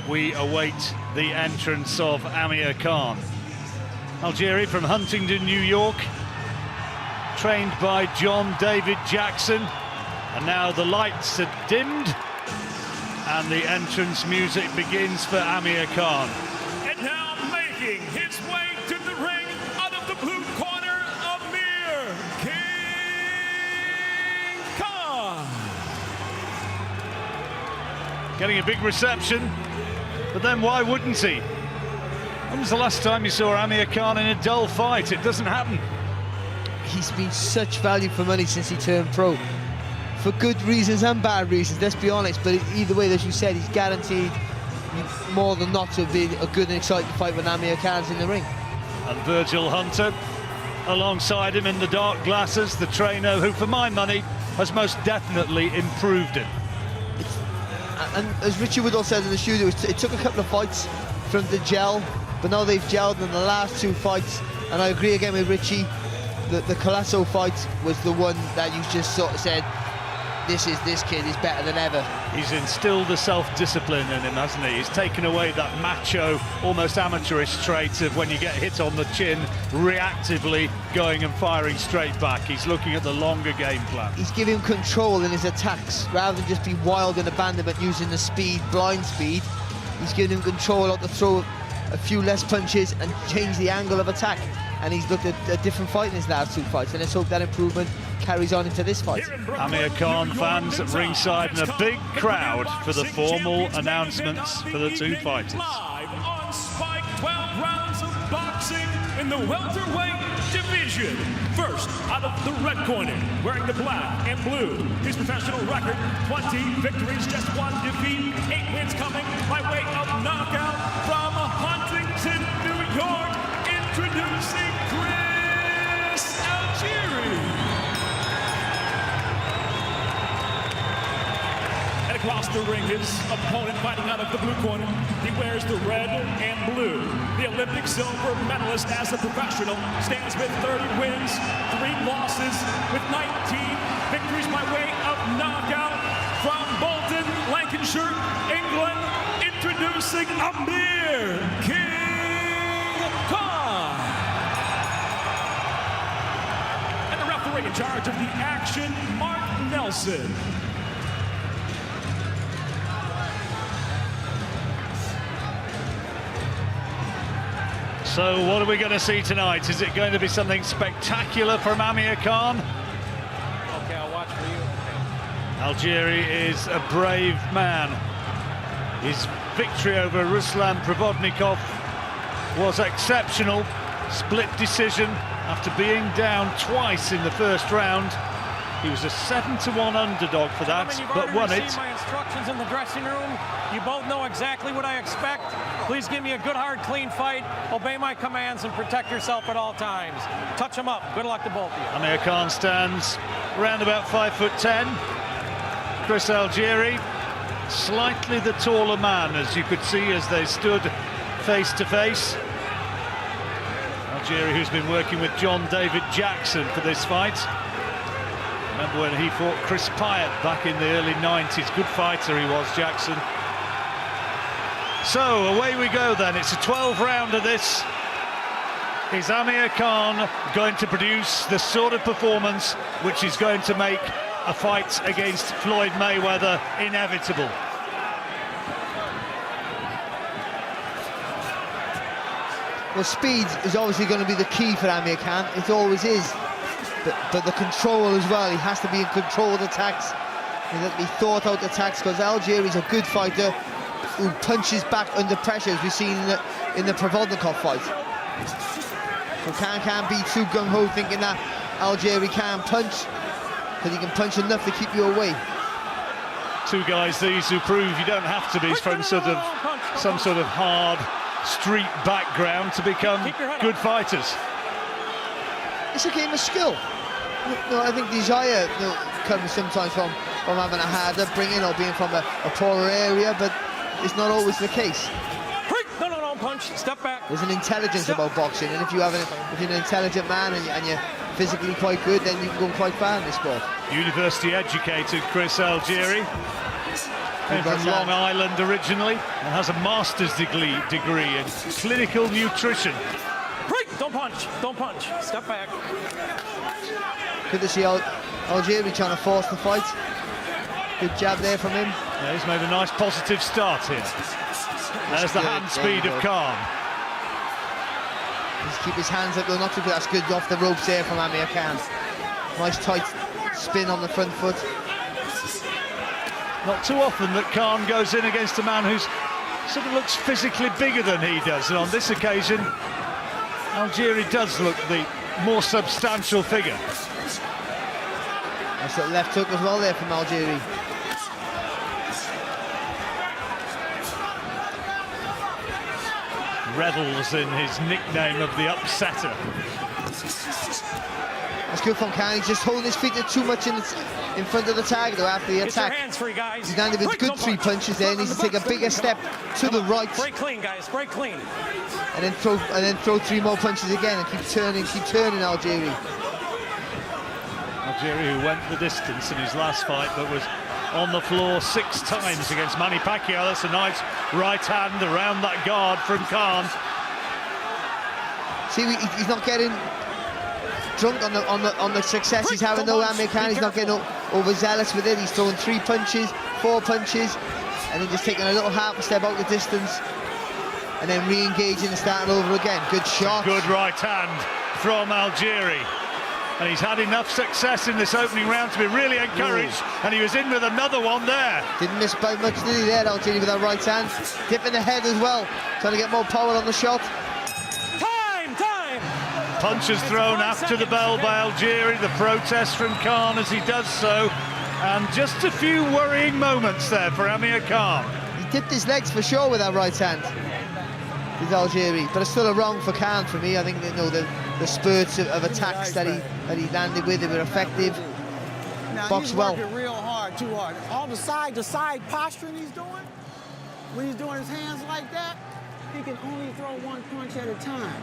we await the entrance of Amir Khan. Algieri from Huntington, New York, trained by John David Jackson, and now the lights are dimmed and the entrance music begins for Amir Khan. And now making his way to the ring out of the blue corner, Amir King Khan. Getting a big reception, but then why wouldn't he? When was the last time you saw Amir Khan in a dull fight? It doesn't happen. He's been such value for money since he turned pro. For good reasons and bad reasons, let's be honest. But either way, as you said, he's guaranteed more than not to be a good and exciting fight when Amir Khan's in the ring. And Virgil Hunter alongside him in the dark glasses, the trainer who, for my money, has most definitely improved him. And as Richie Woodall said in the studio, it took a couple of fights from the gel, but now they've gelled in the last two fights. And I agree again with Richie, the Colasso fight was the one that you just sort of said, this kid is better than ever. He's instilled the self-discipline in him, hasn't he? He's taken away that macho, almost amateurish trait of when you get hit on the chin, reactively going and firing straight back. He's looking at the longer game plan. He's giving him control in his attacks, rather than just be wild in abandonment using the speed, blind speed. He's giving him control how to throw a few less punches and change the angle of attack. And he's looked at a different fight in his last two fights, and let's hope that improvement carries on into this fight. Amir Khan fans at ringside and a big crowd for the formal announcements for the two fighters. Live on Spike, 12 rounds of boxing in the welterweight division. First, out of the red corner, wearing the black and blue, his professional record, 20 victories, just 1 defeat, 8 wins coming by way of knockout from Huntington, New York. Introducing Chris Algieri. And across the ring, his opponent fighting out of the blue corner. He wears the red and blue. The Olympic silver medalist as a professional stands with 30 wins, 3 losses, with 19 victories by way of knockout from Bolton, Lancashire, England. Introducing Amir King Khan. And the referee in charge of the action, Mark Nelson. So what are we going to see tonight? Is it going to be something spectacular from Amir Khan? Okay, I'll watch for you. Algieri is a brave man. His victory over Ruslan Provodnikov was exceptional. Split decision after being down twice in the first round. He was a 7-1 underdog for that, but won it. My instructions in the dressing room. You both know exactly what I expect. Please give me a good, hard, clean fight. Obey my commands and protect yourself at all times. Touch them up. Good luck to both of you. Amir Khan stands around about 5'10". Chris Algieri, slightly the taller man, as you could see as they stood face to face. Algieri, who's been working with John David Jackson for this fight. Remember when he fought Chris Pyatt back in the early 90s. Good fighter he was, Jackson. So away we go then. It's a 12-rounder this. Is Amir Khan going to produce the sort of performance which is going to make a fight against Floyd Mayweather inevitable? Well, speed is obviously going to be the key for Amir Khan. It always is. But the control as well. He has to be in control of attacks. He has to be thought out attacks, because Algieri's a good fighter who punches back under pressure, as we've seen in the Provodnikov fight. So Khan can't be too gung-ho thinking that Algieri can't punch, because he can punch enough to keep you away. Two guys these who prove you don't have to be from some sort of hard street background to become good fighters. It's a game of skill. I think desire comes sometimes from having a hard upbringing or being from a poorer area, but it's not always the case. No, punch, step back. There's an intelligence about boxing, and if you're an intelligent man and you're physically quite good, then you can go quite far in this sport. University educated Chris Algieri. Came from Long Island originally and has a master's degree in clinical nutrition. Don't punch, don't punch. Step back. Good to see Algieri trying to force the fight. Good jab there from him. Yeah, he's made a nice positive start here. There's the hand speed of Khan. Just keep his hands up, though, not too good. That's good off the ropes there from Amir Khan. Nice tight spin on the front foot. Not too often that Khan goes in against a man who's sort of looks physically bigger than he does, and on this occasion Algieri does look the more substantial figure. Nice little left hook as well there from Algieri. Revels in his nickname of the upsetter. That's good from Khan. He's just holding his feet too much in front of the target though after the attack. Get your hands free, guys. He's landed with good 3 punches there. He needs to take a bigger step to the right. Break clean, guys. Break clean. And then throw 3 more punches again and keep turning Algieri. Algieri, who went the distance in his last fight, but was on the floor 6 times against Manny Pacquiao. That's a nice right hand around that guard from Khan. See, he's not getting drunk on the success he's having though, Amir Khan. He's not getting overzealous with it. He's throwing 3 punches, 4 punches, and then just taking a little half a step out the distance, and then re-engaging and starting over again. Good shot. Good right hand from Algieri. And he's had enough success in this opening round to be really encouraged. And he was in with another one there. Didn't miss by much, did he, there, Algieri, with that right hand. Dipping the head as well, trying to get more power on the shot. Time! Punches thrown after the bell by Algieri. The protest from Khan as he does so. And just a few worrying moments there for Amir Khan. He dipped his legs for sure with that right hand, with Algieri, but it's still a wrong for Khan for me. I think the spurts of attacks that he landed with, they were effective. Now Boxed he's well. working real hard, too hard. All the side posturing he's doing, when he's doing his hands like that, he can only throw 1 punch at a time.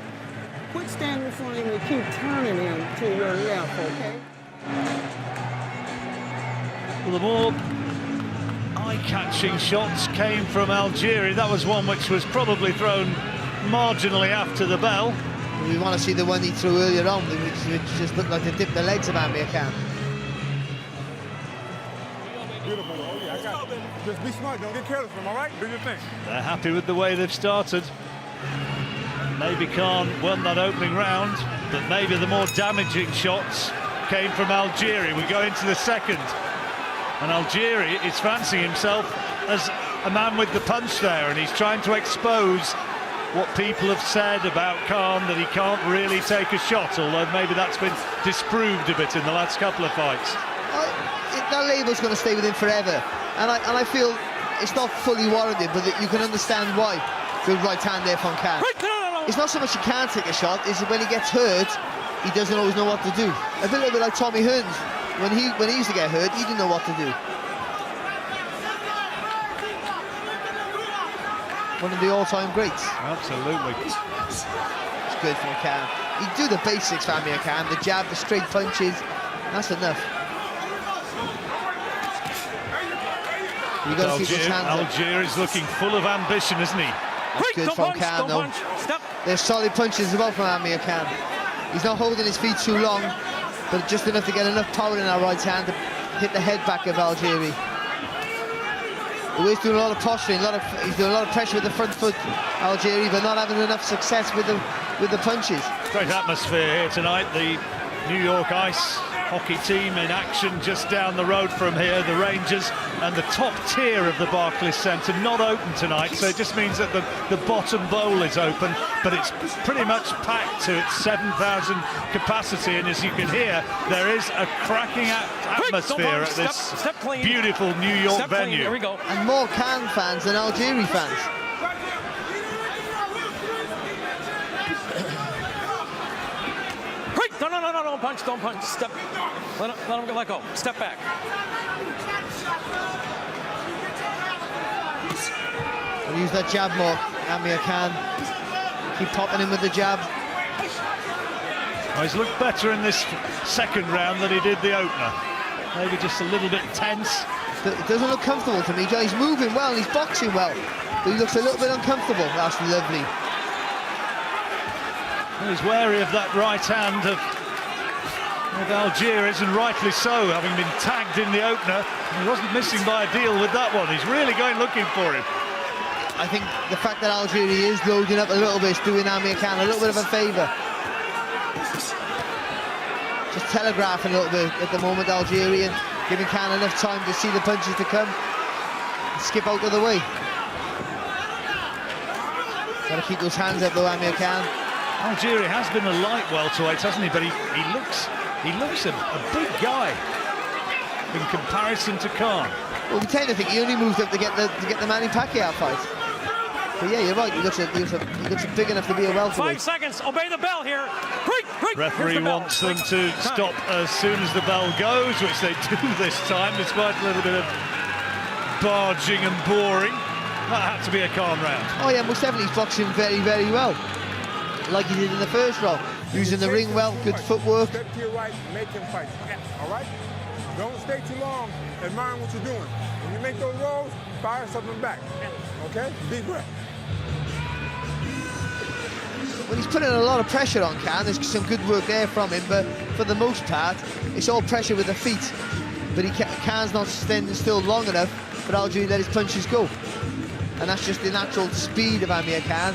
Quit standing in front of him and keep turning him to your left, okay? Well, the more eye-catching shots came from Algieri. That was one which was probably thrown marginally after the bell. We want to see the one he threw earlier on, which just looked like they dipped the legs of Amir Khan. Beautiful. Oh, yeah, I got it. Just be smart. Don't get careless from, all right? Do your thing. They're happy with the way they've started. Maybe Khan won that opening round, but maybe the more damaging shots came from Algieri. We go into the second, and Algieri is fancying himself as a man with the punch there, and he's trying to expose what people have said about Khan, that he can't really take a shot, although maybe that's been disproved a bit in the last couple of fights. That label's going to stay with him forever, and I feel it's not fully warranted, but you can understand why. Good right hand there from Khan. It's not so much he can't take a shot, it's when he gets hurt, he doesn't always know what to do. A little bit like Tommy Hearns. When he used to get hurt, he didn't know what to do. One of the all-time greats. Absolutely. It's good for Khan. He'd do the basics for Amir Khan, the jab, the straight punches, that's enough. You've got to keep his hands up. Algieri's looking full of ambition, isn't he? That's good from Khan, though. There's solid punches as well from Amir Khan. He's not holding his feet too long, but just enough to get enough power in that right hand to hit the head back of Algieri. He's doing a lot of posturing, he's doing a lot of pressure with the front foot, Algieri, but not having enough success with the punches. Great atmosphere here tonight. The New York Ice hockey team in action just down the road from here, the Rangers, and the top tier of the Barclays Centre not open tonight, so it just means that the bottom bowl is open, but it's pretty much packed to its 7,000 capacity, and as you can hear, there is a cracking atmosphere at this beautiful New York venue. Here we go. And more Khan fans than Algieri fans. No, don't punch. Step. Let him let go. Step back. We'll use that jab more, Amir Khan. Keep popping him with the jab. Well, he's looked better in this second round than he did the opener. Maybe just a little bit tense It doesn't look comfortable to me, John. He's moving well and he's boxing well, but he looks a little bit uncomfortable. That's lovely. Well, he's wary of that right hand of Algieri, and rightly so, having been tagged in the opener. He wasn't missing by a deal with that one. He's really going looking for him. I think the fact that Algieri is loading up a little bit is doing Amir Khan a little bit of a favour. Just telegraphing a little bit at the moment, Algieri, and giving Khan enough time to see the punches to come and skip out of the way. Got to keep those hands up though, Amir Khan. Algieri has been a light welterweight, hasn't he? But he looks a big guy in comparison to Khan. Well, we tend to think he only moved up to get the Manny Pacquiao fight. But yeah, you're right. He looks big enough to be a welterweight. 5 seconds. Obey the bell here. Referee wants them to stop as soon as the bell goes, which they do this time, despite a little bit of barging and boring. That had to be a calm round. Oh yeah, most definitely. He's boxing very, very well, like he did in the first round. Using the ring well, good footwork. Step to your right, make him fight. All right? Don't stay too long, admiring what you're doing. When you make those rolls, fire something back. Okay? Deep breath. Well, he's putting a lot of pressure on Khan. There's some good work there from him, but for the most part, it's all pressure with the feet. But Khan's not standing still long enough for Algieri to let his punches go. And that's just the natural speed of Amir Khan,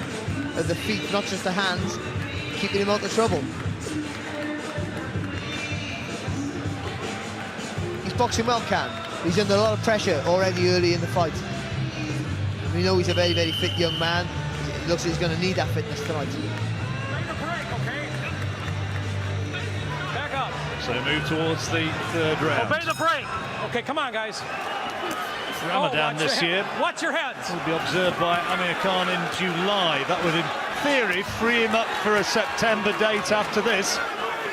of the feet, not just the hands, keeping him out of trouble. He's boxing well, Khan. He's under a lot of pressure already early in the fight. We know he's a very, very fit young man. It looks like he's going to need that fitness tonight. Back up. So move towards the third round. Obey the break. Okay, come on, guys. Ramadan this year Watch your heads. will be observed by Amir Khan in July. That would, in theory, free him up for a September date after this,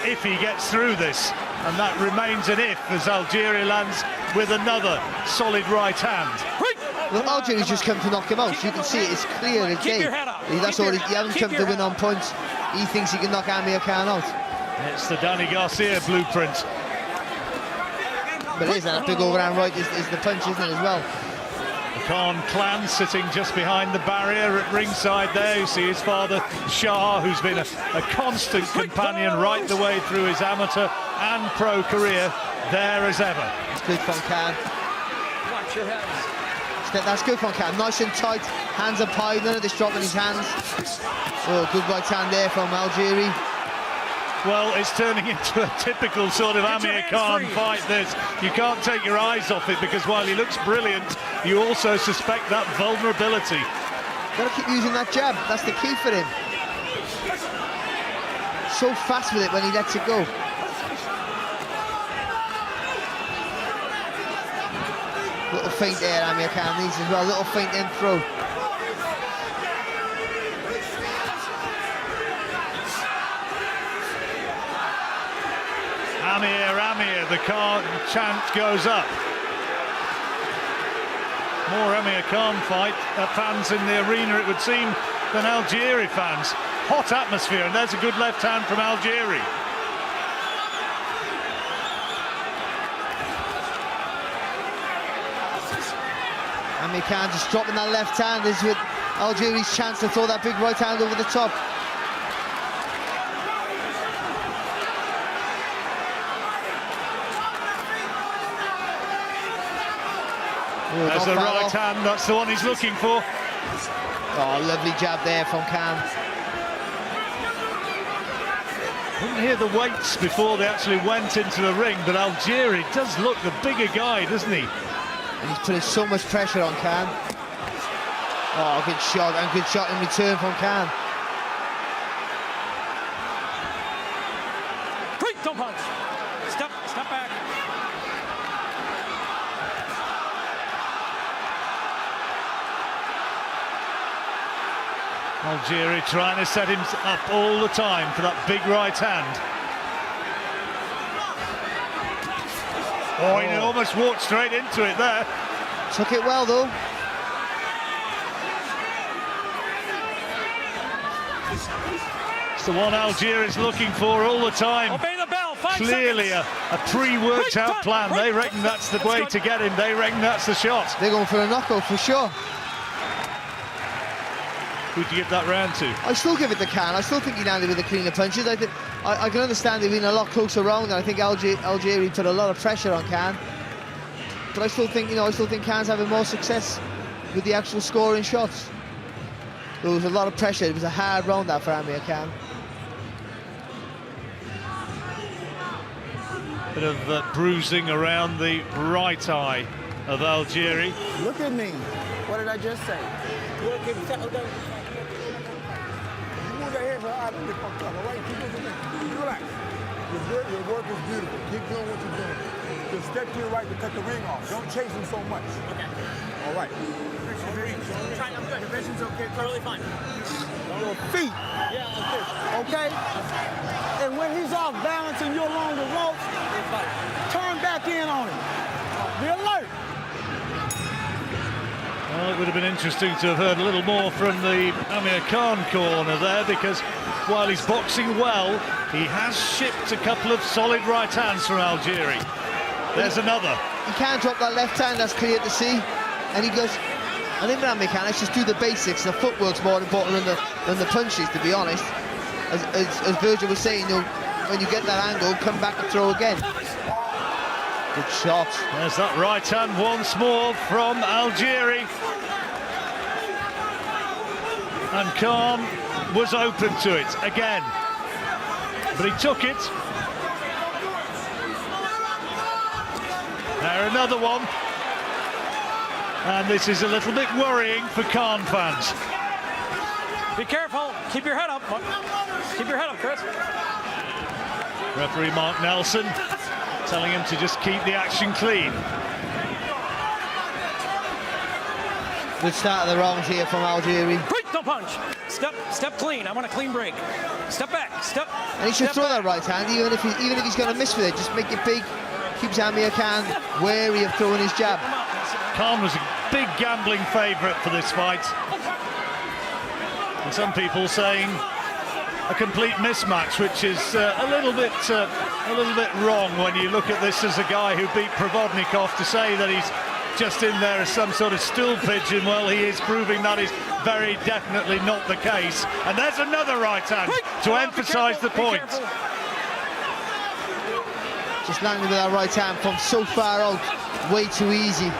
if he gets through this. And that remains an if as Algieri lands with another solid right hand. Well, Algieri's just come to knock him out. You can see it, it's clear as day. That's all. He hasn't come to win on points. He thinks he can knock Amir Khan out. It's the Danny Garcia blueprint. But it is, that big overhand right is the punch, isn't it, as well? The Khan clan sitting just behind the barrier at ringside there. You see his father, Shah, who's been a constant companion right the way through his amateur and pro career, there as ever. It's good from Khan. Watch your heads. That's good from Khan. Nice and tight, hands up high, none of this dropping his hands. Oh, good right hand there from Algieri. Well, it's turning into a typical sort of Amir Khan fight, this. You can't take your eyes off it, because while he looks brilliant, you also suspect that vulnerability. Got to keep using that jab. That's the key for him. So fast with it when he lets it go. Little feint there, Amir Khan needs as well. Little feint then throw. Amir, the Khan chant goes up. More Amir Khan fans in the arena, it would seem, than Algieri fans. Hot atmosphere, and there's a good left hand from Algieri. Amir Khan just dropping that left hand is with Algieri's chance to throw that big right hand over the top. There's the right hand, that's the one he's looking for. Oh, lovely jab there from Khan. Didn't hear the weights before they actually went into the ring, but Algieri does look the bigger guy, doesn't he? And he's putting so much pressure on Khan. Oh, good shot, and good shot in return from Khan. Quick, don't punch. Step back. Algieri trying to set him up all the time for that big right hand. Oh, he almost walked straight into it there. Took it well, though. It's the one Algieri's looking for all the time. Obey the bell. clearly a pre-worked out plan. They reckon that's the way to get him. They reckon that's the shot. They're going for a knockout for sure. Who'd you give that round to? I still give it to Khan. I still think he landed with the cleaner punches. I can understand they've been a lot closer round, and I think Algieri put a lot of pressure on Khan. But I still think, Khan's having more success with the actual scoring shots. There was a lot of pressure. It was a hard round that for Amir Khan. Bit of bruising around the right eye of Algieri. Look at me. What did I just say? You move that head for the eye to get fucked up, all right? Keep looking at me. Relax. Your work is beautiful. Keep doing what you're doing. Just step to your right to cut the ring off. Don't chase him so much. Okay. All right. I'm good. Your vision's okay. Totally fine. Your feet. Yeah, like this. Okay? And when he's off balance and you're along the ropes, turn back in on him. Be alert. Well, it would have been interesting to have heard a little more from the Amir Khan corner there, because while he's boxing well, he has shipped a couple of solid right hands from Algieri. There's another. He can't drop that left hand, that's clear to see. And he goes, I think Amir Khan, let's just do the basics. The footwork's more important than the punches, to be honest. As Virgil was saying, when you get that angle, come back and throw again. Good shot. There's that right hand once more from Algieri. And Khan was open to it again. But he took it. There, another one. And this is a little bit worrying for Khan fans. Be careful. Keep your head up. Keep your head up, Chris. Referee Mark Nelson telling him to just keep the action clean. Good start of the round here from Algieri. Break the punch. Step clean. I want a clean break. Step back. Step. And he should step throw back. that right hand, even if he's going to miss with it. Just make it big. Keeps Amir Khan wary of throwing his jab. Khan was a big gambling favourite for this fight. And some people saying a complete mismatch, which is a little bit wrong when you look at this as a guy who beat Provodnikov. To say that he's just in there as some sort of stool pigeon, well, he is proving that is very definitely not the case. And there's another right hand to emphasise the point. Just landing with that right hand from so far out, way too easy.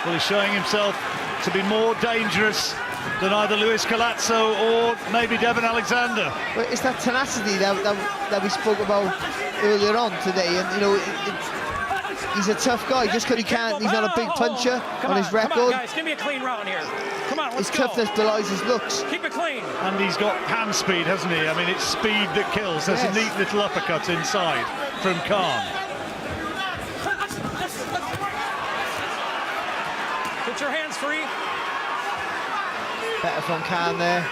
Well, he's showing himself to be more dangerous than either Luis Calazzo or maybe Devon Alexander. But it's that tenacity that we spoke about earlier on today, and he's a tough guy. Just because he's not a big puncher on his record. Come on, guys, give me a clean round here. Come on, let's his go. toughness belies his looks. Keep it clean. And he's got hand speed, hasn't he? I mean, it's speed that kills. There's a neat little uppercut inside from Khan. Get your hands free. Better from Khan there.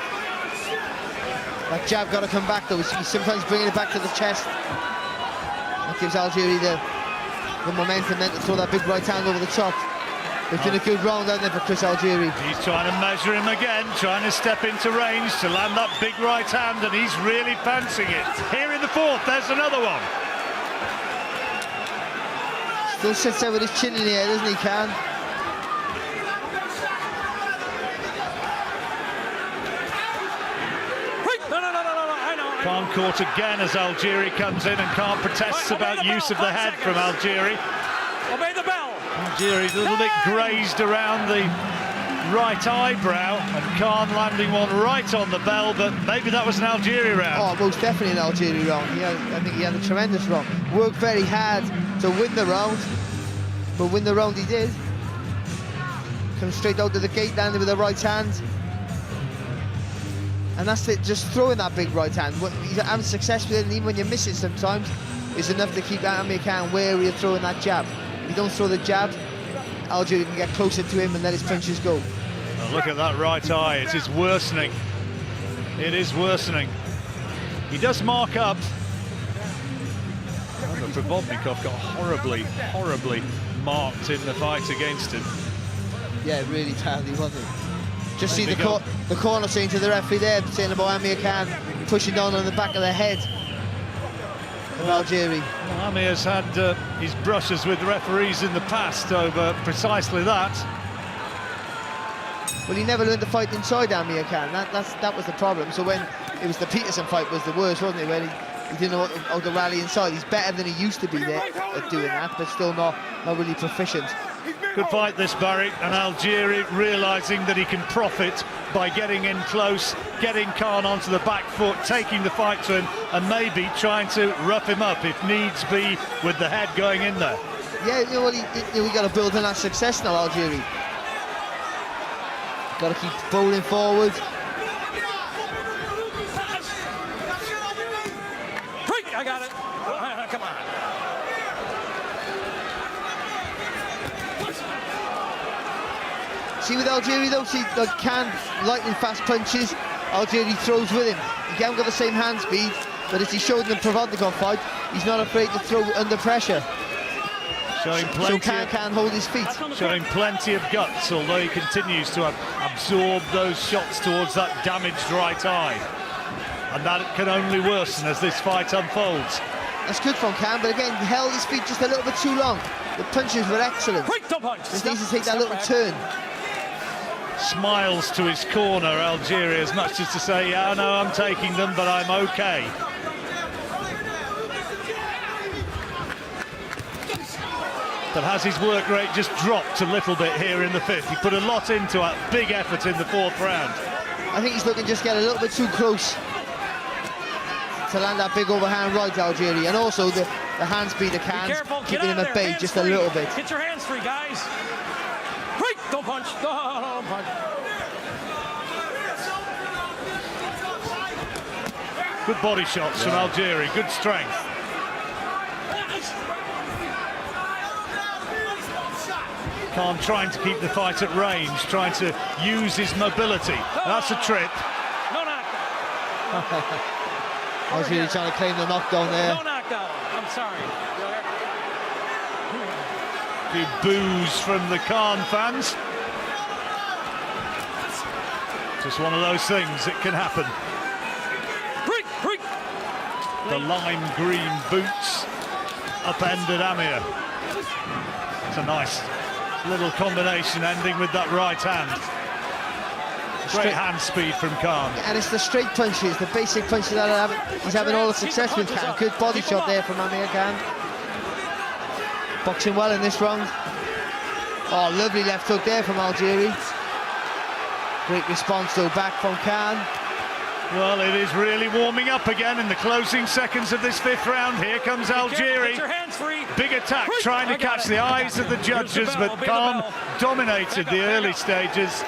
That jab got to come back though. He's sometimes bringing it back to the chest. That gives Algieri the momentum then to throw that big right hand over the top. It's been a good round out there for Chris Algieri. He's trying to measure him again, trying to step into range to land that big right hand, and he's really fancying it. Here in the fourth, there's another one. Still sits there with his chin in the air, doesn't he, Khan? Khan caught again as Algieri comes in, and Khan protests about use of the head from Algieri. Obey the bell. Algieri's a little bit grazed around the right eyebrow, and Khan landing one right on the bell, but maybe that was an Algieri round. Oh, most definitely an Algieri round. I think he had a tremendous round. Worked very hard to win the round, but win the round he did. Comes straight out to the gate, landing with the right hand. And that's it, just throwing that big right hand. He's having success with it, and even when you miss it sometimes, it's enough to keep Amir Khan wary of throwing that jab. If you don't throw the jab, Algieri can get closer to him and let his punches go. Oh, look at that right eye, it is worsening. It is worsening. He does mark up. Oh, but Provodnikov got horribly marked in the fight against him. Yeah, really badly, wasn't it? Just see the corner saying to the referee there, saying about Amir Khan pushing down on the back of the head. Algieri. Well, Amir's had his brushes with referees in the past over precisely that. Well, he never learned to fight inside Amir Khan. That was the problem. So when it was the Peterson fight was the worst, wasn't it? When he didn't know how to rally inside. He's better than he used to be there at doing that, but still not really proficient. Good fight this, Barry, and Algieri realising that he can profit by getting in close, getting Khan onto the back foot, taking the fight to him, and maybe trying to rough him up if needs be, with the head going in there. Yeah, you know what, we got to build on that success now, Algieri. Got to keep bowling forward. I got it. Come on. See with Algieri though, Khan lightning fast punches, Algieri throws with him. He hasn't got the same hand speed, but as he showed in the Provodnikov fight, he's not afraid to throw under pressure. Showing plenty so Khan can't hold his feet. Showing plenty of guts, although he continues to absorb those shots towards that damaged right eye. And that can only worsen as this fight unfolds. That's good from Khan, but again, he held his feet just a little bit too long. The punches were excellent. Just needs to take that little turn. Smiles to his corner, Algieri, as much as to say, yeah, no, I'm taking them, but I'm okay. But has his work rate just dropped a little bit here in the fifth? He put a lot into a big effort in the fourth round. I think he's looking to just get a little bit too close to land that big overhand right, Algieri, and also the hand speed of Khan keeping him at bay just a little bit. Get your hands free, guys. Right, don't punch. Don't punch. Good body shots from Algieri, good strength. Khan trying to keep the fight at range, trying to use his mobility. That's a trip. No knockdown. Algieri trying to claim the knockdown there. No knockdown. I'm sorry. Few boos from the Khan fans. Just one of those things that can happen. The lime green boots upended Amir. It's a nice little combination ending with that right hand. Great hand speed from Khan. And it's the straight punches, the basic punches that he's having all the success with Khan. Good body shot there from Amir Khan. Boxing well in this round. Oh, lovely left hook there from Algieri. Great response though back from Khan. Well, it is really warming up again in the closing seconds of this fifth round. Here comes Algieri. Big attack, trying to catch the eyes of the judges, but Khan dominated the early stages.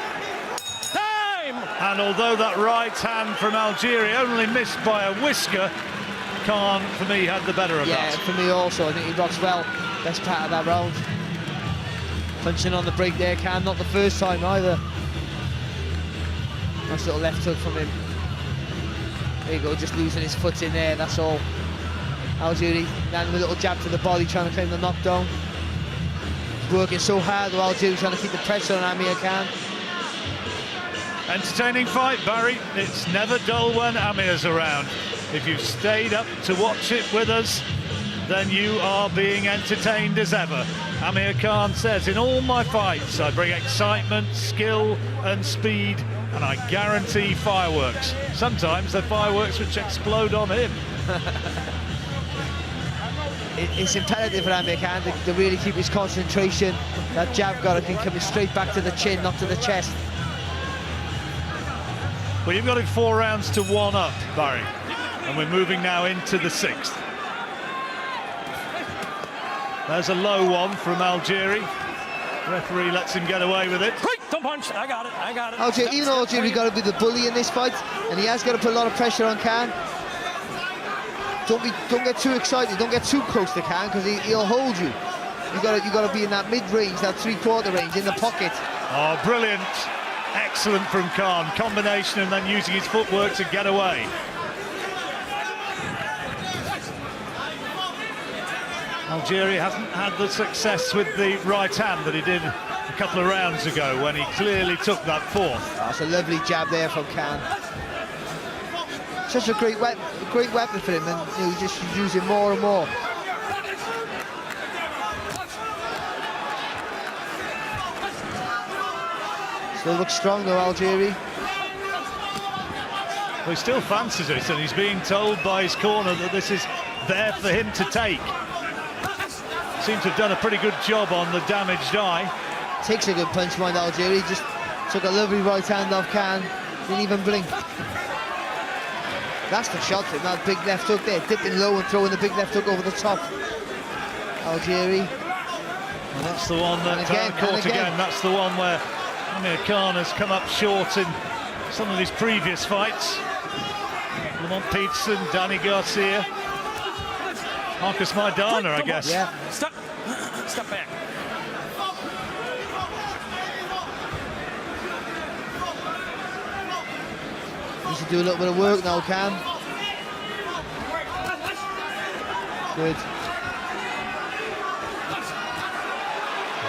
And although that right hand from Algieri only missed by a whisker, Khan, for me, had the better of that. Yeah, for me also. I think he boxed well. Best part of that round. Punching on the break there, Khan. Not the first time either. Nice little left hook from him. There you go, just losing his foot in there, that's all. Algieri landing a little jab to the body, trying to claim the knockdown. He's working so hard, while Algieri trying to keep the pressure on Amir Khan. Entertaining fight, Barry. It's never dull when Amir's around. If you've stayed up to watch it with us, then you are being entertained as ever. Amir Khan says, in all my fights, I bring excitement, skill and speed, and I guarantee fireworks. Sometimes they're fireworks which explode on him. It's imperative for Amir Khan to really keep his concentration. That jab got him coming straight back to the chin, not to the chest. Well, you've got it 4 rounds to 1 up, Barry. And we're moving now into the 6th. There's a low one from Algieri. Referee lets him get away with it. Don't punch. I got it. Algieri, even though Algieri got to be the bully in this fight, and he has got to put a lot of pressure on Khan. Don't get too excited. Don't get too close to Khan, because he'll hold you. You got to be in that mid-range, that 3/4 range, in the pocket. Oh, brilliant! Excellent from Khan. Combination and then using his footwork to get away. Algieri hasn't had the success with the right hand that he did a couple of rounds ago when he clearly took that fourth. That's a lovely jab there from Khan. such a great weapon for him, and you know, he just use it more and more. Still looks strong though, Algieri. Well, he still fancies it, and he's being told by his corner that this is there for him to take. Seems to have done a pretty good job on the damaged eye. Takes a good punch, mind Algieri. Just took a lovely right hand off Khan. Didn't even blink. That's the shot for him, that big left hook there. Dipping low and throwing the big left hook over the top. Algieri. And that's the one that caught again. That's the one where Amir Khan has come up short in some of his previous fights. Lamont Peterson, Danny Garcia, Marcus Maidana, I guess. Yeah. Step back. He should do a little bit of work now, Khan. Good.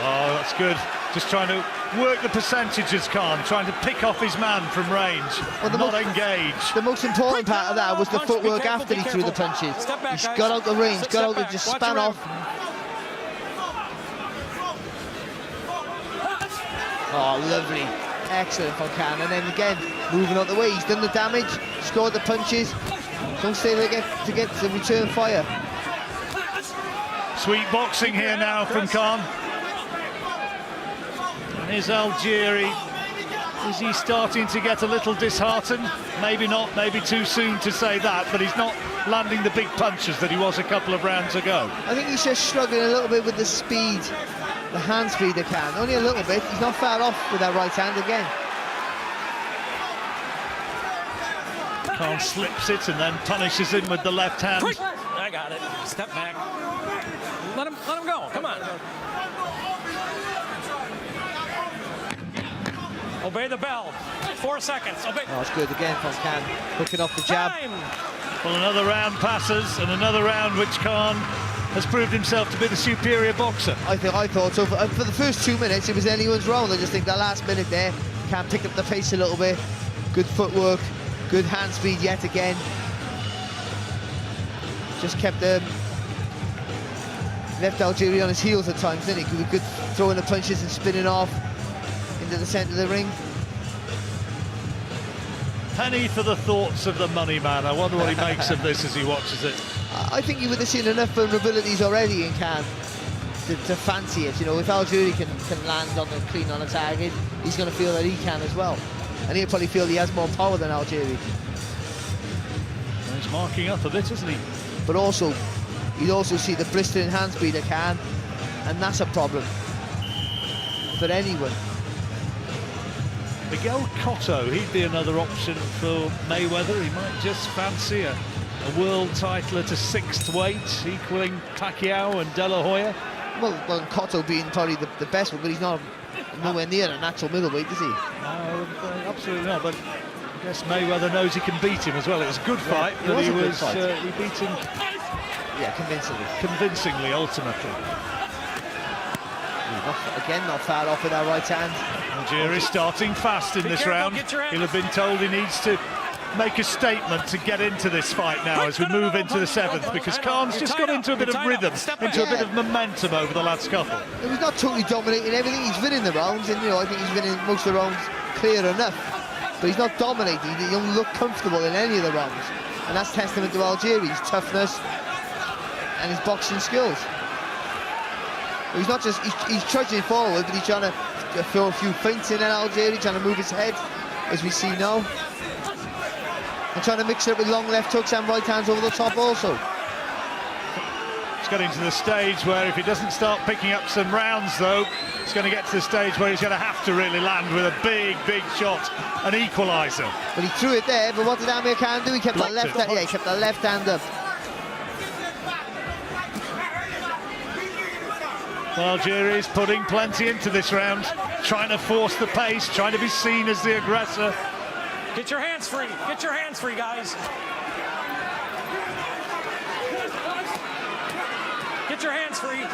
Oh, that's good. Just trying to work the percentages, Khan, trying to pick off his man from range, well, not engage. The most important part of that was the footwork after he threw the punches. He got out the range, got out and just span off. Oh, lovely. Excellent from Khan. And then again, moving out the way. He's done the damage, scored the punches. Don't stay there to get the return fire. Sweet boxing here now from Khan. Is Algieri, is he starting to get a little disheartened? Maybe not, maybe too soon to say that, but he's not landing the big punches that he was a couple of rounds ago. I think he's just struggling a little bit with the speed, the hand speed of Khan. Only a little bit. He's not far off with that right hand again. Khan slips it and then punishes him with the left hand. I got it. Step back. Let him go. Come on. Obey the bell. 4 seconds. Obey. Oh, it's good again from Khan. Hooking off the jab. Time. Well, another round passes, and another round which Khan has proved himself to be the superior boxer. I thought so. For the first 2 minutes, it was anyone's round. I just think the last minute there, Khan picked up the pace a little bit. Good footwork, good hand speed yet again. Just kept left Algieri on his heels at times, didn't he? Good throwing the punches and spinning off into the centre of the ring. Penny for the thoughts of the money man. I wonder what he makes of this as he watches it. I think you would have seen enough vulnerabilities already in Khan to fancy it. You know, if Algieri can land on the clean on a target, he's going to feel that he can as well. And he'll probably feel he has more power than Algieri. He's marking up a bit, isn't he? But also, you'd also see the blistering hand speed of Khan, and that's a problem for anyone. Miguel Cotto, he'd be another option for Mayweather. He might just fancy a world title at a 6th weight, equaling Pacquiao and De La Hoya. Well, Cotto being probably the best one, but he's nowhere near a natural middleweight, is he? No, absolutely not. But I guess Mayweather knows he can beat him as well. It was a good fight, but he beat him. Yeah, convincingly, ultimately. Again, not far off with that right hand. Algieri starting fast in this round. He'll have been told he needs to make a statement to get into this fight now as we move into the 7th, because Khan's just got into a bit of rhythm, into a bit of momentum over the last couple. He's not totally dominating everything. He's winning the rounds, and I think he's winning most of the rounds clear enough. But he's not dominating. He doesn't look comfortable in any of the rounds, and that's testament to Algieri's toughness and his boxing skills. He's not just he's trudging forward, but he's trying to throw a few feints in at Algieri, trying to move his head, as we see now. And trying to mix it up with long left hooks and right hands over the top also. He's getting to the stage where if he doesn't start picking up some rounds, though, he's going to get to the stage where he's going to have to really land with a big shot, an equaliser. But he threw it there, but what did Amir Khan do? He kept Blocked the left hand, he kept the left hand up. Well, Algieri's putting plenty into this round, trying to force the pace, trying to be seen as the aggressor. Get your hands free. Get your hands free, guys. Get your hands free.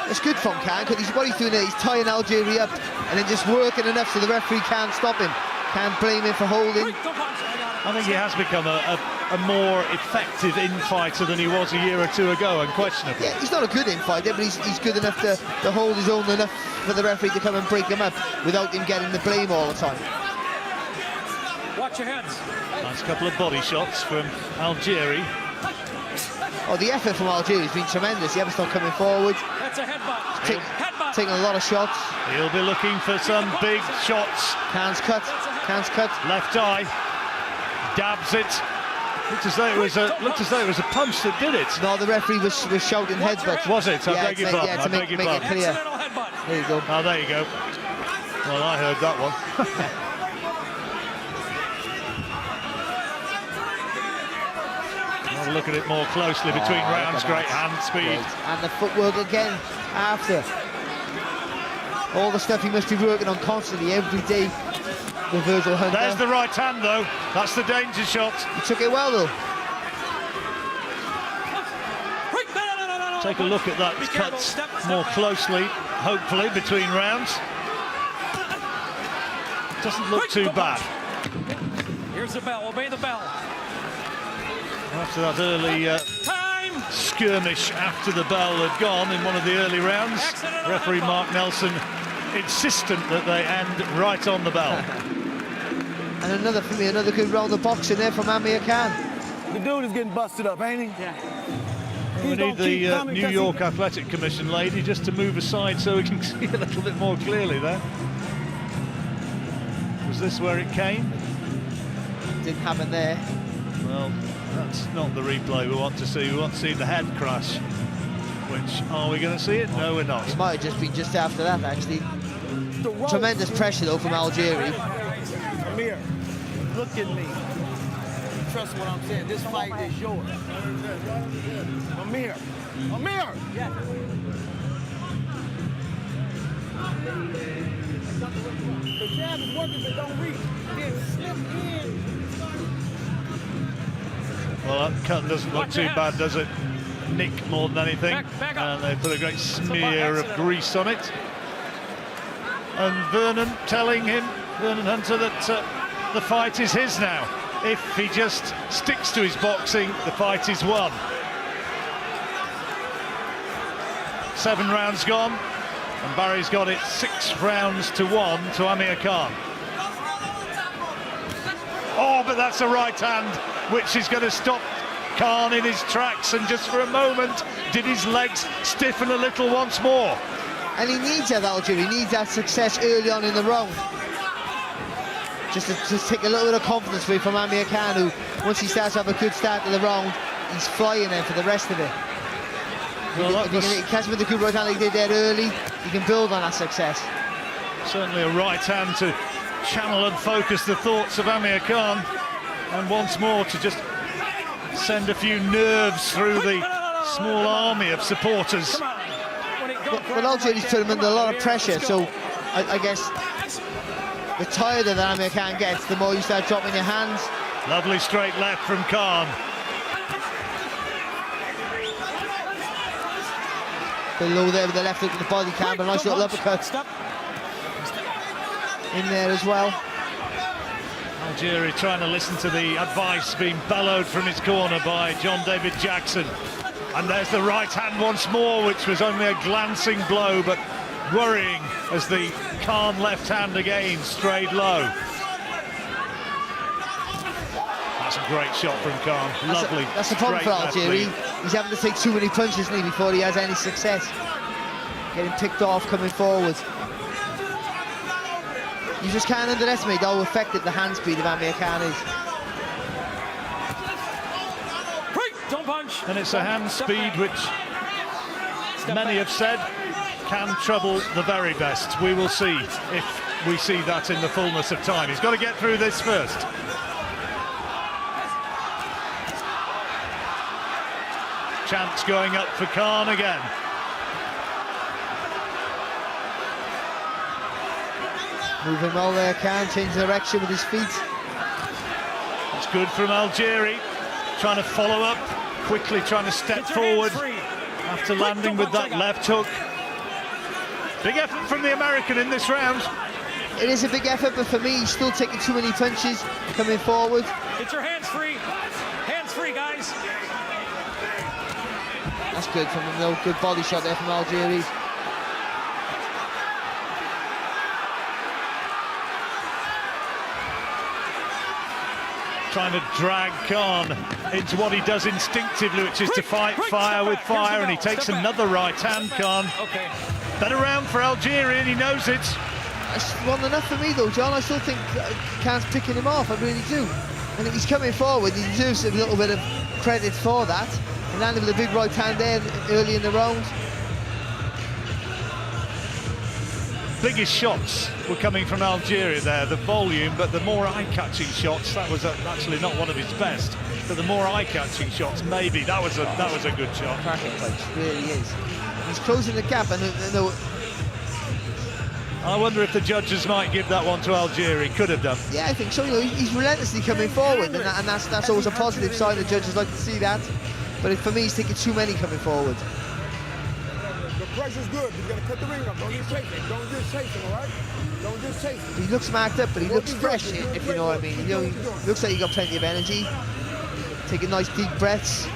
It's good from Khan, because what he's doing there, he's tying Algieri up and then just working enough so the referee can't stop him. Can't blame him for holding. I think he has become a more effective infighter than he was a year or two ago, unquestionably. Yeah, he's not a good infighter, but he's good enough to hold his own enough for the referee to come and break him up without him getting the blame all the time. Watch your heads. Nice couple of body shots from Algieri. Oh, the effort from Algieri has been tremendous. He hasn't stopped coming forward. That's a headbutt. Taking a lot of shots. He'll be looking for some big shots. Hands cut. Hands cut. Left eye. Dabs it. Looked as though it was a punch that did it. No, the referee was shouting headbutt. Was it? I beg your pardon. Yeah, to make it clear. There you go. Oh, there you go. Well, I heard that one. Have a look at it more closely between rounds. Great hand speed. Great. And the footwork again after. All the stuff he must be working on constantly every day. The Virgil Hunter. There's the right hand though. That's the danger shot. He took it well though. Take a look at that cut more closely, hopefully, between rounds. Doesn't look too bad. Here's the bell. Obey the bell. After that early skirmish after the bell had gone in one of the early rounds, referee Mark Nelson insistent that they end right on the bell. And another good round of boxing there from Amir Khan. The dude is getting busted up, ain't he? Yeah. We need the New York Athletic Commission lady just to move aside so we can see a little bit more clearly there. Was this where it came? Didn't happen there. Well, that's not the replay we want to see. We want to see the head crash. Which, are we going to see it? No, we're not. It might have just been just after that, actually. Tremendous pressure, though, from Algieri. Amir, look at me. Trust what I'm saying. This fight is yours. Amir. Amir! Yeah. The jab is working, but don't reach. Then slip in. Well, that cut doesn't look too bad, does it? Nick more than anything. Back up. And they put a great smear of grease on it. And Vernon telling him, Vernon Hunter, that the fight is his now. If he just sticks to his boxing, the fight is won. 7 rounds gone, and Barry's got it 6 rounds to 1 to Amir Khan. Oh, but that's a right hand, which is going to stop Khan in his tracks, and just for a moment, did his legs stiffen a little once more. And he needs that, Algieri. He needs that success early on in the round. Just to take a little bit of confidence away from Amir Khan, who, once he starts to have a good start to the round, he's flying then for the rest of it. Well, if he can catch him with a good right hand like he did there early, he can build on that success. Certainly a right hand to channel and focus the thoughts of Amir Khan, and once more to just send a few nerves through the small army of supporters. Well, Algieri's put him under a lot of pressure, so I guess the tireder that Amir Khan gets, the more you start dropping your hands. Lovely straight left from Khan. Below there with the left hook to the body cam, but nice little uppercut in there as well. Algieri trying to listen to the advice being bellowed from his corner by John David Jackson. And there's the right hand once more, which was only a glancing blow, but worrying as the Khan left hand again strayed low. That's a great shot from Khan. Lovely. That's the problem for Algieri. He's having to take too many punches now before he has any success. Getting picked off, coming forward. You just can't underestimate how effective the hand speed of Amir Khan is. Don't punch. And it's a hand speed which many have said can trouble the very best. We will see if we see that in the fullness of time. He's got to get through this first. Chance going up for Khan again. Moving well there, Khan, change direction with his feet. It's good from Algieri, trying to follow up, quickly trying to step forward after landing with that left hook. Big effort from the American in this round. it is a big effort, but for me, he's still taking too many punches coming forward. Get your hands free. Hands free, guys. That's good from him, though. Good body shot there from Algieri. Trying to drag Khan into what he does instinctively, which is to fight fire with fire, and he takes another right hand, Khan. Okay. Better round for Algieri, and he knows it. That's one enough for me, though, John. I still think Khan's picking him off, I really do. And he's coming forward, he deserves a little bit of credit for that. He landed with a big right hand there early in the round. Biggest shots were coming from Algeria there, the volume, but the more eye-catching shots, that was actually not one of his best, but the more eye-catching shots, maybe, that was a good shot. Cracking punch, really is. He's closing the gap, and I wonder if the judges might give that one to Algieri. Could have done. yeah, I think so. You know, he's relentlessly coming forward, and that's always a positive sign. The judges like to see that. But for me, he's taking too many coming forward. The pressure's good. You gotta cut the ring up. Don't just chase him. Don't just chase him, all right? Don't just chase him. He looks marked up, but he looks fresh, if you know what I mean. You know, he looks like he got plenty of energy. Taking nice deep breaths.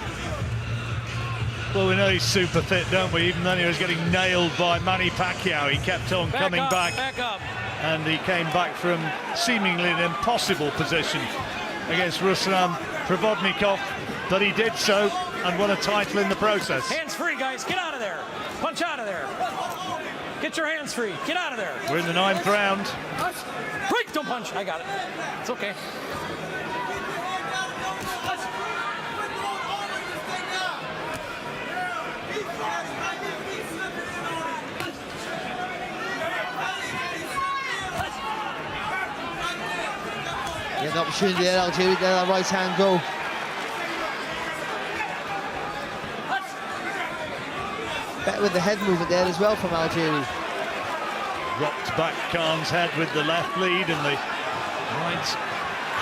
Well, we know he's super fit, don't we? Even though he was getting nailed by Manny Pacquiao, he kept on coming back. Back up. And he came back from seemingly an impossible position against Ruslan Provodnikov, but he did so and won a title in the process. Hands free, guys. Get out of there. Punch out of there. Get your hands free. Get out of there. We're in the 9th round. Break, don't punch. I got it. It's okay. Yeah, the opportunity there, Algieri, there, that right hand go. Better with the head movement there as well from Algieri. Rocked back Khan's head with the left lead, and the right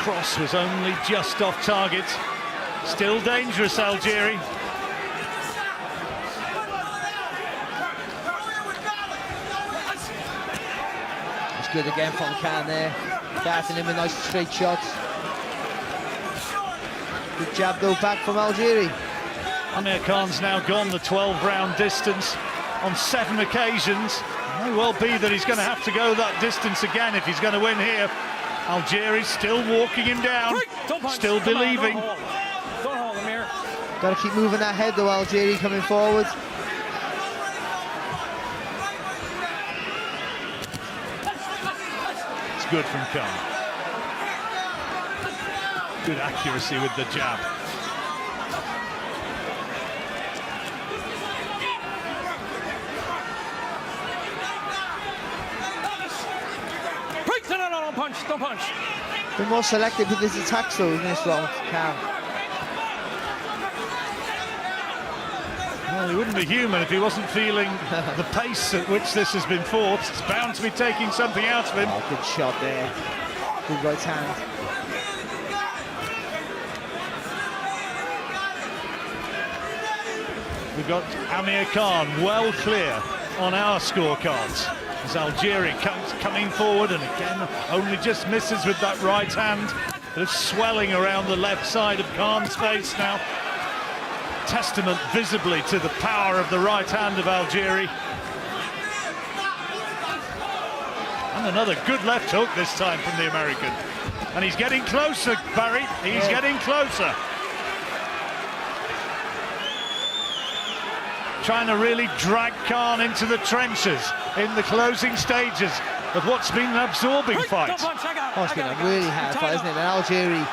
cross was only just off target. Still dangerous, Algieri. It's good again from Khan there. Darting him with nice straight shots. Good jab though back from Algieri. Amir Khan's now gone the 12-round distance on 7 occasions. It may well be that he's going to have to go that distance again if he's going to win here. Algieri's still walking him down, still believing. Don't hold, Amir. Got to keep moving that head though, Algieri coming forward. It's good from Khan. Good accuracy with the jab. No, don't punch. Been more selective with his attacks though in this round, Khan. Well, he wouldn't be human if he wasn't feeling the pace at which this has been fought. It's bound to be taking something out of him. Oh, good shot there. Good right hand. We've got Amir Khan well clear on our scorecards. As Algieri comes coming forward, and again only just misses with that right hand. Bit of swelling around the left side of Khan's face now. Testament visibly to the power of the right hand of Algieri. And another good left hook this time from the American. And he's getting closer, Barry. He's getting closer. Trying to really drag Khan into the trenches in the closing stages of what's been an absorbing fight. Oh, it's been a really hard fight, isn't it? And Algieri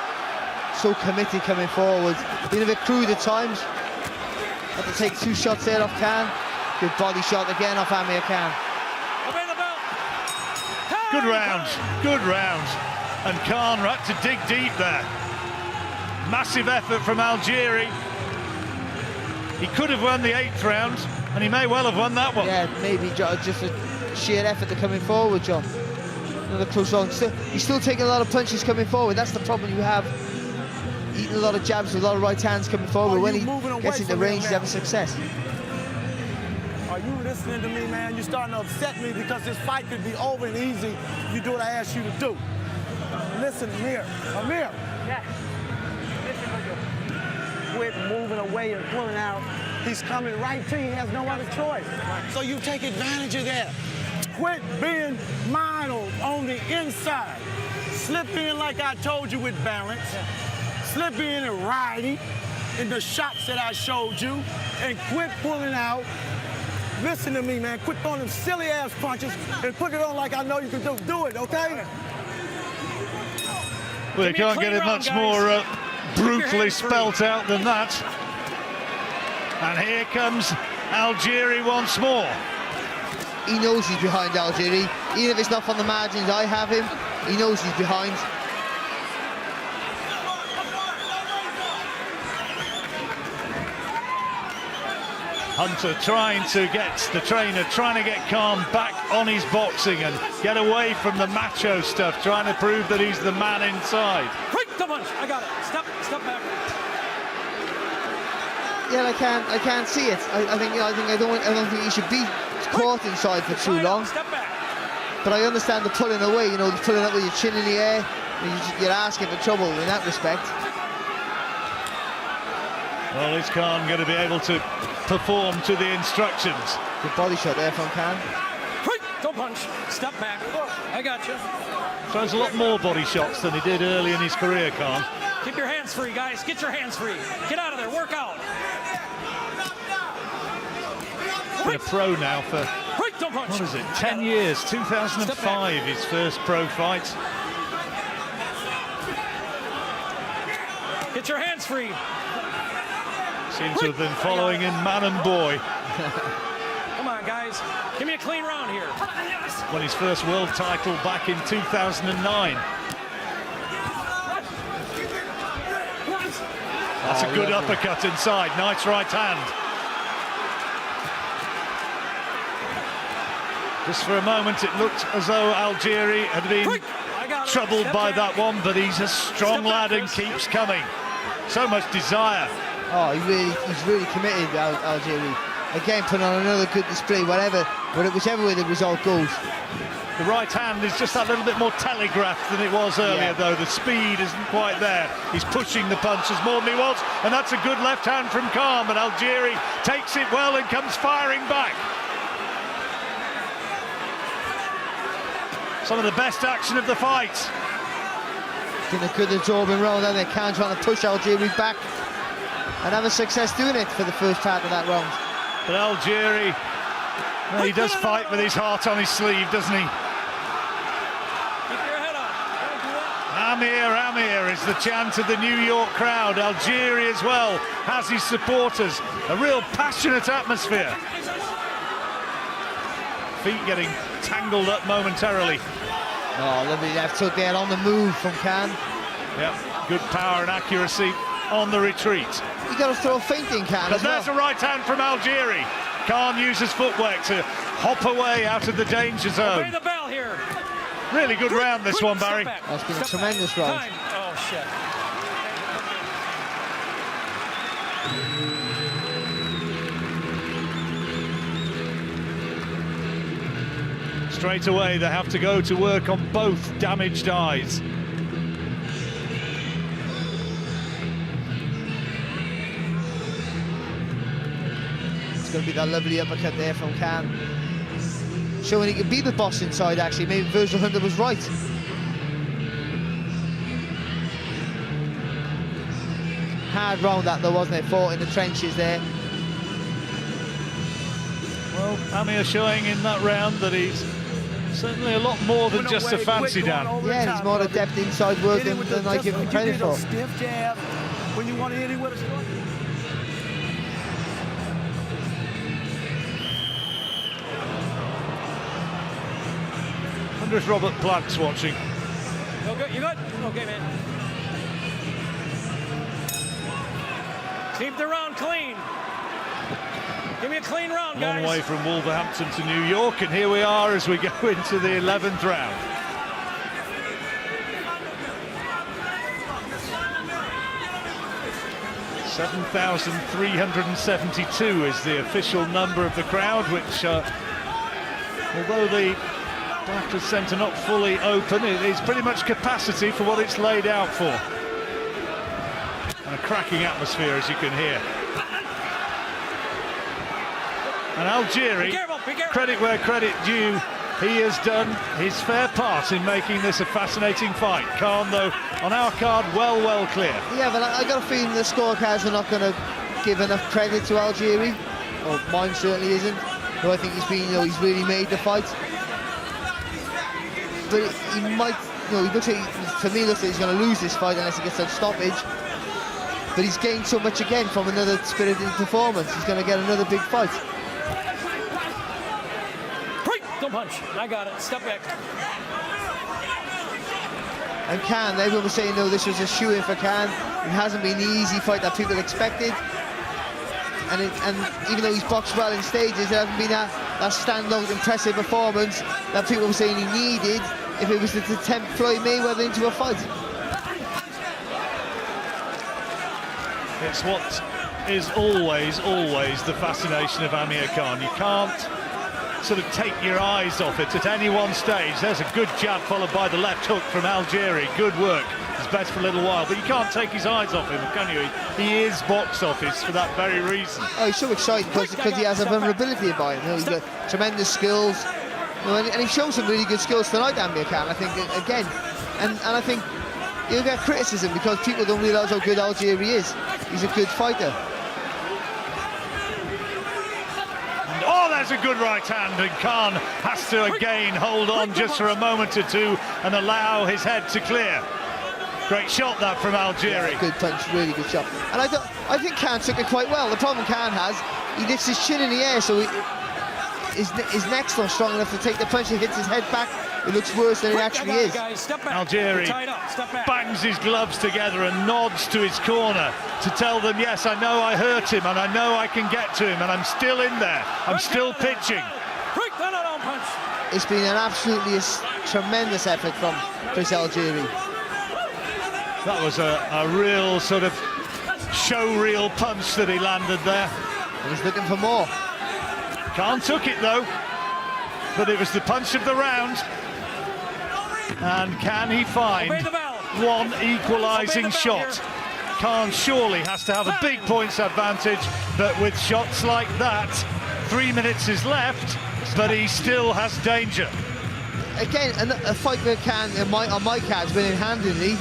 so committed coming forward. Been a bit crude at times. Had to take 2 shots there off Khan. Good body shot again off Amir Khan. Good round, good round. And Khan had to dig deep there. Massive effort from Algieri. He could have won the 8th round, and he may well have won that one. Yeah, maybe just a sheer effort to coming forward, John. Another close round. He's still taking a lot of punches coming forward. That's the problem you have. Eating a lot of jabs with a lot of right hands coming forward. When he gets into range, he's having success. Are you listening to me, man? You're starting to upset me because this fight could be over and easy if you do what I asked you to do. Listen, Amir. Amir. Yeah. Listen to you. Quit moving away and pulling out. He's coming right to you. He has no other choice. So you take advantage of that. Quit being model on the inside. Slip in like I told you with balance. Slip in and riding in the shots that I showed you. And quit pulling out. Listen to me, man. Quit throwing them silly-ass punches and put it on like I know you can do. Do it, okay? Well, you can't get it much more brutally spelt out than that. And here comes Algieri once more. He knows he's behind Algieri. Even if it's not from the margins I have him, he knows he's behind. Hunter trying to get the trainer, trying to get Khan back on his boxing and get away from the macho stuff, trying to prove that he's the man inside. Right the punch. I got it. Step back. Yeah, I can't see it. I don't think he should be caught inside for too long. Step back. But I understand the pulling away. You know, pulling up with your chin in the air. You're asking for trouble in that respect. Well, is Khan going to be able to perform to the instructions? Good body shot there from Khan. Don't punch. Step back. I got you. Throws a lot more body shots than he did early in his career, Khan. Keep your hands free, guys. Get your hands free. Get out of there. Work out. Been a pro now for, Don't punch. what is it, 10 years, 2005, his first pro fight. Get your hands free. Seems to have been following in man and boy. Come on, guys. Give me a clean round here. Won his first world title back in 2009. That's a good uppercut inside. Nice right hand. Just for a moment, it looked as though Algieri had been troubled by that one, but he's a strong lad and keeps coming. So much desire. Oh, he's really committed, Algieri. Again, putting on another good display, whichever way the result goes. The right hand is just that little bit more telegraphed than it was earlier, though. The speed isn't quite there. He's pushing the punches more than he was, and that's a good left hand from Khan, but Algieri takes it well and comes firing back. Some of the best action of the fight. Been a good absorbing round, and they Khan trying to push Algieri back and having success doing it for the first part of that round. But Algieri, well, he does fight with his heart on his sleeve, doesn't he? Keep your head up. Don't do that. Amir is the chant of the New York crowd. Algieri as well has his supporters. A real passionate atmosphere. Feet getting tangled up momentarily. Oh, lovely left hook there on the move from Khan. Yep, good power and accuracy on the retreat. You got to throw feinting, Khan. But there's a right hand from Algieri. Khan uses footwork to hop away out of the danger zone. Obey the bell here. Really good round, this one, Barry. That's been a tremendous round. Time. Oh, shit. Straight away, they have to go to work on both damaged eyes. It's going to be that lovely uppercut there from Khan. Showing he can be the boss inside, actually. Maybe Virgil Hunter was right. Hard round that, though, wasn't it? Fought in the trenches there. Well, Amir showing in that round that he's certainly a lot more than just a fancy Dan. Yeah, he's more adept inside work than I give him credit for. Stiff jab when you want to hit him with a strike. I wonder if Robert Platt's watching. You good? You good? Okay, man. Keep the round clean. Give me a clean round, guys. Long way from Wolverhampton to New York, and here we are as we go into the 11th round. 7,372 is the official number of the crowd, which, although the Barclays Centre not fully open, it is pretty much capacity for what it's laid out for. And a cracking atmosphere, as you can hear. And Algieri, Be careful. credit where credit due, he has done his fair part in making this a fascinating fight. Khan, though, on our card, well clear. Yeah, but I got a feeling the scorecards are not going to give enough credit to Algieri, or mine certainly isn't. Who I think he's been, he's really made the fight. But he might, he looks like, to me, looks like he's going to lose this fight unless he gets a stoppage. But he's gained so much again from another spirited performance. He's going to get another big fight. Don't punch. I got it. Step back. And Khan, everyone was saying, no, this was a shoe-in for Khan. It hasn't been the easy fight that people expected. And even though he's boxed well in stages, it hasn't been that standout, impressive performance that people were saying he needed if it was to tempt Floyd Mayweather into a fight. It's what is always the fascination of Amir Khan. You can't sort of take your eyes off it at any one stage. There's a good jab followed by the left hook from Algieri. Good work. He's best for a little while, but you can't take his eyes off him, can you? He is box office for that very reason. Oh, he's so excited because he has a vulnerability about him. He's got tremendous skills, and he shows some really good skills tonight, Amir Khan. I think again, and I think he'll get criticism because people don't realise how good Algieri is. He's a good fighter. Oh, there's a good right hand, and Khan has to again hold on just for a moment or two and allow his head to clear. Great shot that from Algieri. Yeah, good punch, really good shot. And I think Khan took it quite well. The problem Khan has, he lifts his chin in the air, so his neck's not strong enough to take the punch. He hits his head back. It looks worse than it actually is. Algieri bangs his gloves together and nods to his corner to tell them, yes, I know I hurt him and I know I can get to him and I'm still in there. I'm still pitching. It's been an absolutely tremendous effort from Chris Algieri. That was a real sort of show reel punch that he landed there. He was looking for more. Khan took it though, but it was the punch of the round. And can he find one equalising shot? Khan surely has to have a big points advantage, but with shots like that, 3 minutes is left, but he still has danger. Again, a fight that Khan on my cards winning handily.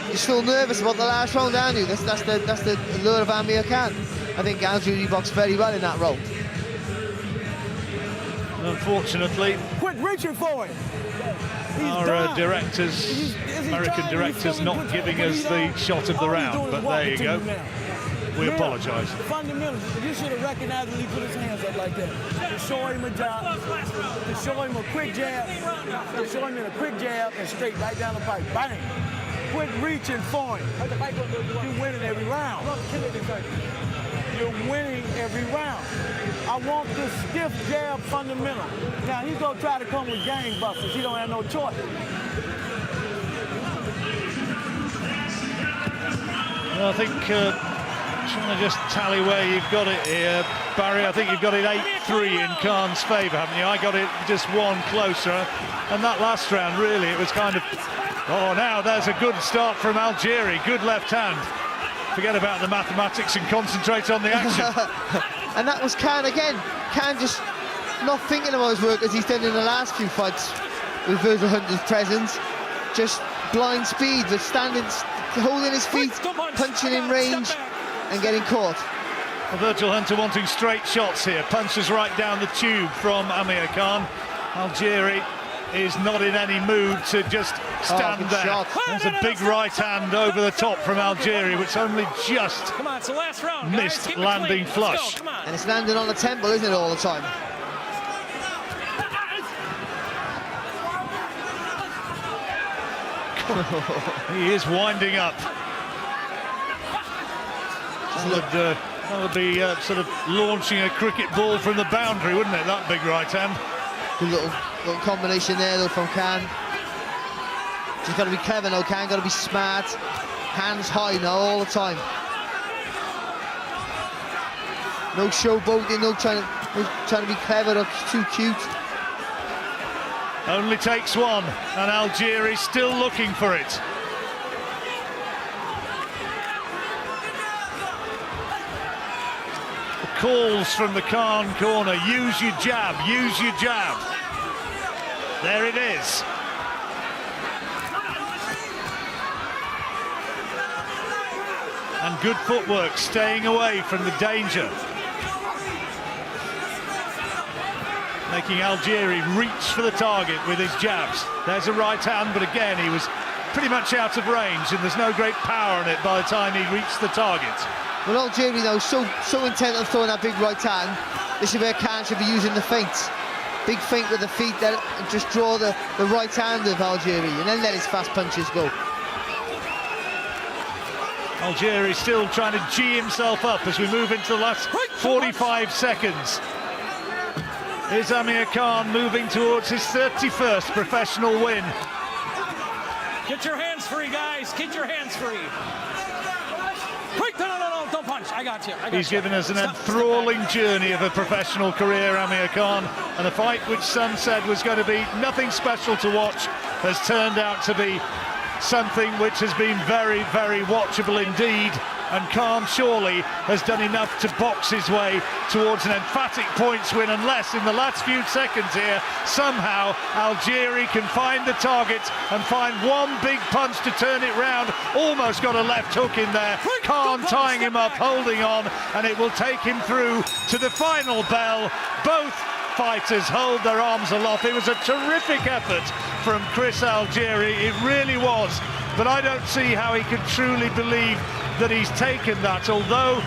You're still nervous about the last round, aren't you? That's the allure of Amir Khan. I think Algieri boxed very well in that round. Unfortunately, quit reaching for it. Our directors, American directors, not giving us the shot of the round, but there you go. We apologise. Fundamentals, you should have recognized when he put his hands up like that. To show him a jab, to show him a quick jab, to show him a quick jab and straight right down the pipe. Bang! Quit reaching for him. You're winning every round. You're winning every round. I want the stiff jab fundamental. Now he's gonna try to come with gangbusters. He don't have no choice. Well, I think trying to just tally where you've got it here, Barry. I think you've got it 8-3 in Khan's favour, haven't you? I got it just one closer. And that last round, really, it was kind of. Oh, now there's a good start from Algieri. Good left hand. Forget about the mathematics and concentrate on the action. And that was Khan again. Khan just not thinking about his work as he's done in the last few fights with Virgil Hunter's presence. Just blind speed, but standing, holding his feet, punching in range and getting caught. Well, Virgil Hunter wanting straight shots here. Punches right down the tube from Amir Khan. Algieri is not in any mood to just stand there. Shot. There's a big right hand over the top from Algieri, which only just it's the last round, missed landing flush. And it's landing on the temple, isn't it, all the time? He is winding up. That would be sort of launching a cricket ball from the boundary, wouldn't it, that big right hand? Good little combination there, though, from Khan. He's got to be clever now, Khan, got to be smart. Hands high now, all the time. No showboating, no trying to be clever or too cute. Only takes one, and Algieri still looking for it. The calls from the Khan corner, use your jab, use your jab. There it is. And good footwork, staying away from the danger. Making Algieri reach for the target with his jabs. There's a right hand, but again, he was pretty much out of range, and there's no great power in it by the time he reached the target. Well, Algieri now so intent on throwing that big right hand. This is where Khan should be using the feints. Big feint with the feet there, and just draw the right hand of Algieri, and then let his fast punches go. Algieri still trying to G himself up as we move into the last 45 seconds. Here's Amir Khan moving towards his 31st professional win. Get your hands free, guys. Get your hands free. Quick, no, don't punch. I got you. He's given us an enthralling journey of a professional career, Amir Khan, and a fight which some said was going to be nothing special to watch has turned out to be something which has been very, very watchable indeed. And Khan surely has done enough to box his way towards an emphatic points win, unless in the last few seconds here somehow Algieri can find the target and find one big punch to turn it round. Almost got a left hook in there. Khan tying him up, holding on, and it will take him through to the final bell. Both fighters hold their arms aloft. It was a terrific effort from Chris Algieri, it really was, but I don't see how he can truly believe that he's taken that, although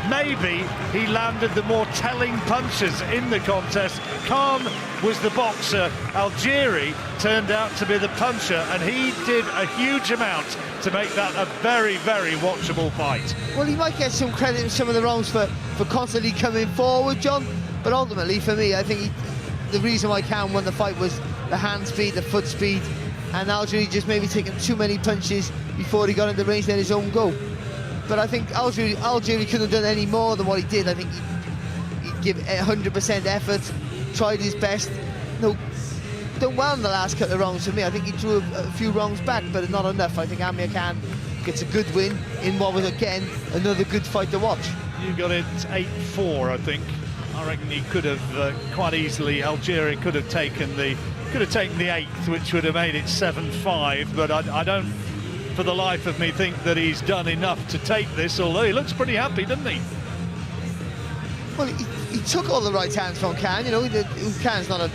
maybe he landed the more telling punches in the contest. Khan was the boxer, Algieri turned out to be the puncher, and he did a huge amount to make that a very, very watchable fight. Well, he might get some credit in some of the rounds for constantly coming forward, John, but ultimately for me, I think the reason why Khan won the fight was the hand speed, the foot speed, and Algieri just maybe taking too many punches before he got in the range to let his own go. But I think Algieri couldn't have done any more than what he did. I think he'd give 100% effort, tried his best. No, done well in the last couple of rounds for me. I think he drew a few rounds back, but not enough. I think Amir Khan gets a good win in what was, again, another good fight to watch. You got it 8-4, I think. I reckon he could have quite easily, Algieri could have taken the 8th, which would have made it 7-5, but I don't, for the life of me, think that he's done enough to take this, although he looks pretty happy, doesn't he? Well, he took all the right hands from Khan. You know, Khan's not a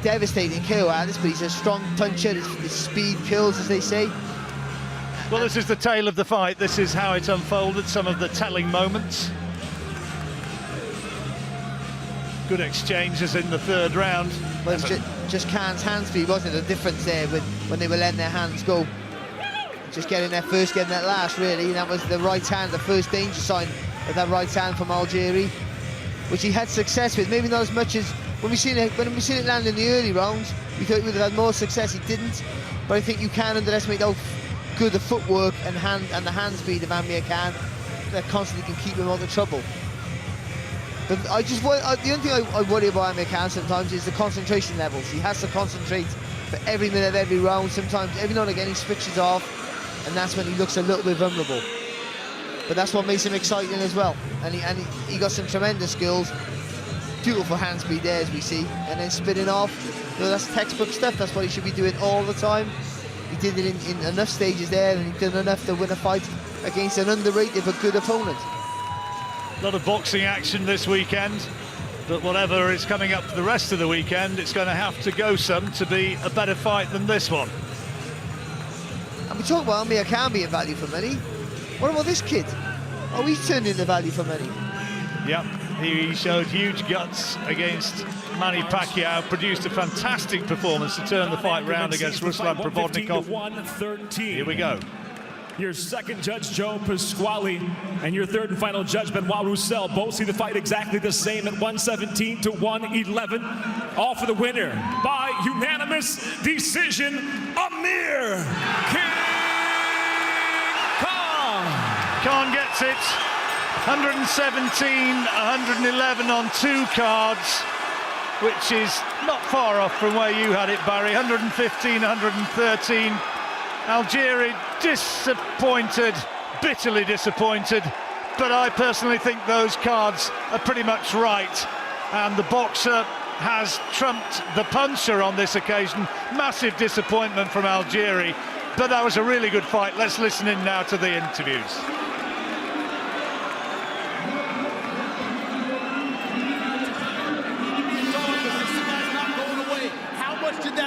devastating KO artist, but he's a strong puncher. His speed kills, as they say. Well, this is the tale of the fight. This is how it unfolded, some of the telling moments. Good exchanges in the third round. Well, it's just Khan's hand speed, wasn't it? The difference there when they were letting their hands go. Just getting there first, getting that last, really. And that was the right hand, the first danger sign of that right hand from Algieri, which he had success with. Maybe not as much as when we seen it land in the early rounds. We thought he would have had more success. He didn't. But I think you can't underestimate how good the footwork and the hand speed of Amir Khan that constantly can keep him out of trouble. But the only thing I worry about Amir Khan sometimes is the concentration levels. He has to concentrate for every minute of every round. Sometimes, every now and again, he switches off, and that's when he looks a little bit vulnerable. But that's what makes him exciting as well. And he got some tremendous skills. Beautiful hand speed there, as we see, and then spinning off. You know, that's textbook stuff. That's what he should be doing all the time. He did it in enough stages there, and he did enough to win a fight against an underrated but good opponent. A lot of boxing action this weekend, but whatever is coming up for the rest of the weekend, it's going to have to go some to be a better fight than this one. And we talk about Amir Khan being value for money. What about this kid? Oh, he's turned into value for money. Yep, he showed huge guts against Manny Pacquiao, produced a fantastic performance to turn the fight round against Ruslan Provodnikov. Here we go. Your second judge, Joe Pasquale, and your third and final judge, Benoit Roussel, both see the fight exactly the same at 117 to 111. All for the winner by unanimous decision, Amir King Khan. Khan gets it. 117, 111 on 2 cards, which is not far off from where you had it, Barry. 115, 113. Algieri disappointed, bitterly disappointed, but I personally think those cards are pretty much right, and the boxer has trumped the puncher on this occasion. Massive disappointment from Algieri, but that was a really good fight. Let's listen in now to the interviews.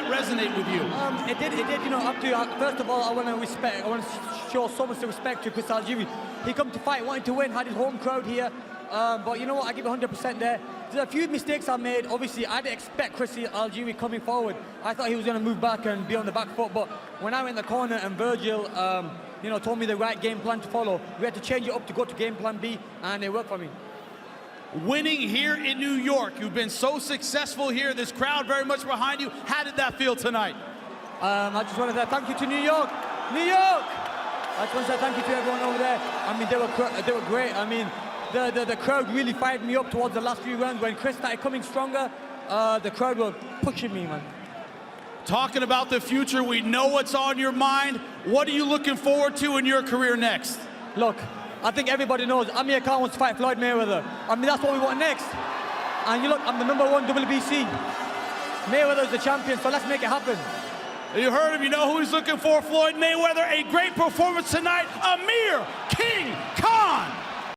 Resonate with you? It did, you know, up to, first of all, I want to show so much respect to Chris Algieri. He come to fight, wanted to win, had his home crowd here, but you know what, I give 100% there. There's a few mistakes I made. Obviously, I didn't expect Chris Algieri coming forward. I thought he was going to move back and be on the back foot, but when I went in the corner and Virgil, you know, told me the right game plan to follow, we had to change it up to go to game plan B, and it worked for me. Winning here in New York, you've been so successful here, this crowd very much behind you. How did that feel tonight? I just want to say thank you to New York. New York! I just want to say thank you to everyone over there. I mean, they were great. I mean, the crowd really fired me up towards the last few rounds. When Chris started coming stronger, the crowd were pushing me, man. Talking about the future, we know what's on your mind. What are you looking forward to in your career next? Look, I think everybody knows Amir Khan wants to fight Floyd Mayweather. I mean, that's what we want next. And you look, I'm the #1 WBC. Mayweather's the champion, so let's make it happen. You heard him, you know who he's looking for, Floyd Mayweather. A great performance tonight, Amir King Khan.